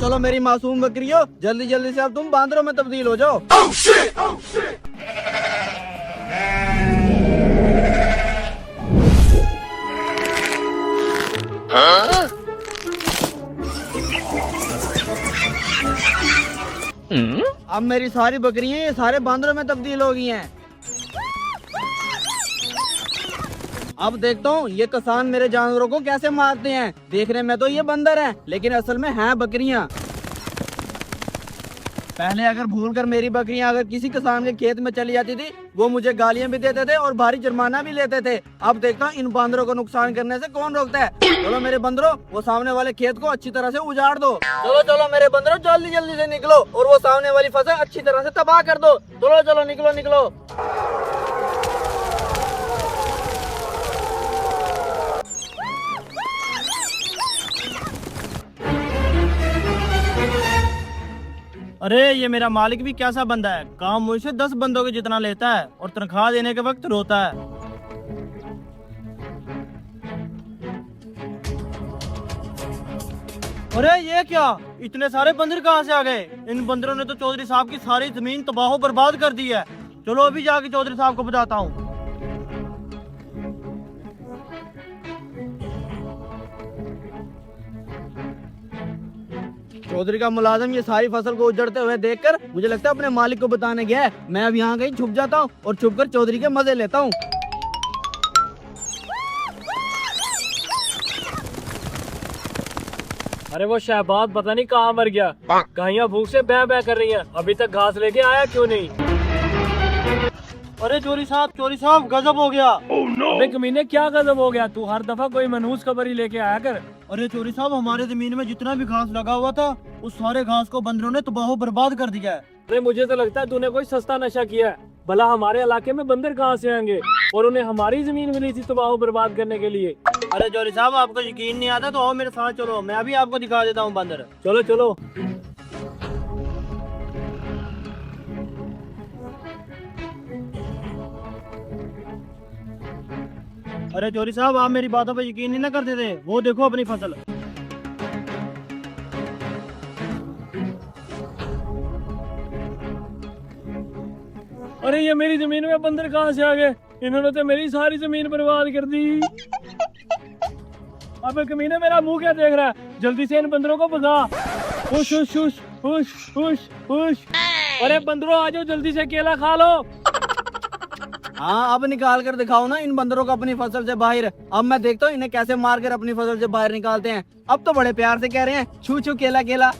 चलो मेरी मासूम बकरियों, जल्दी जल्दी से अब तुम बांदरों में तब्दील हो जाओ। अब मेरी सारी बकरियां ये सारे बांदरों में तब्दील हो गई हैं। अब देखता हूँ ये किसान मेरे जानवरों को कैसे मारते हैं। देखने में तो ये बंदर हैं, लेकिन असल में हैं बकरियां। पहले अगर भूलकर मेरी बकरियां अगर किसी किसान के खेत में चली जाती थी, वो मुझे गालियां भी देते थे और भारी जुर्माना भी लेते थे। अब देखता हूँ इन बंदरों को नुकसान करने से कौन रोकता है। चलो मेरे बंदरों, वो सामने वाले खेत को अच्छी तरह से उजाड़ दो। चलो चलो मेरे बंदरों, जल्दी जल्दी से निकलो और वो सामने वाली फसल अच्छी तरह से तबाह कर दो। चलो चलो निकलो निकलो। अरे ये मेरा मालिक भी कैसा बंदा है, काम मुझसे 10 बंदों के जितना लेता है और तनख्वाह देने के वक्त रोता है। अरे ये क्या, इतने सारे बंदर कहाँ से आ गए? इन बंदरों ने तो चौधरी साहब की सारी जमीन तबाह बर्बाद कर दी है। चलो अभी जाके चौधरी साहब को बताता हूँ। चौधरी का मुलाजिम ये सारी फसल को उजड़ते हुए देखकर मुझे लगता है अपने मालिक को बताने गया है। मैं अब यहाँ कहीं छुप जाता हूँ और छुपकर चौधरी के मजे लेता हूँ। अरे वो शहबाज पता नहीं कहाँ मर गया। गायें भूख से बै बै कर रही हैं, अभी तक घास लेके आया क्यों नहीं? अरे चोरी साहब गजब हो गया। अबे कमीने क्या गजब हो गया? तू हर दफा कोई मनहूस खबर ही लेके आया कर। अरे चोरी साहब, हमारे जमीन में जितना भी घास लगा हुआ था उस सारे घास को बंदरों ने तबाह बर्बाद कर दिया है। अरे मुझे तो लगता है तूने कोई सस्ता नशा किया है। भला हमारे इलाके में बंदर कहाँ से आएंगे और उन्हें हमारी जमीन मिली थी तबाह बर्बाद करने के लिए। अरे चोरी साहब, आपको यकीन नहीं आता तो आओ मेरे साथ चलो, मैं अभी आपको दिखा देता हूँ बंदर। चलो चलो। अरे चोरी साहब, आप मेरी बातों पे यकीन नहीं ना करते थे। वो देखो अपनी फसल। अरे ये मेरी जमीन में बंदर कहाँ से आ गए? इन्होंने तो मेरी सारी जमीन बर्बाद कर दी। अबे कमीने, मेरा मुंह क्या देख रहा है? जल्दी से इन बंदरों को भगा। हुश हुश हुश हुश हुश हुश। अरे बंदरों आ जाओ, जल्दी से केला खा लो। हाँ, अब निकाल कर दिखाओ ना इन बंदरों को अपनी फसल से बाहर। अब मैं देखता हूँ इन्हें कैसे मार कर अपनी फसल से बाहर निकालते हैं। अब तो बड़े प्यार से कह रहे हैं छू छू केला केला।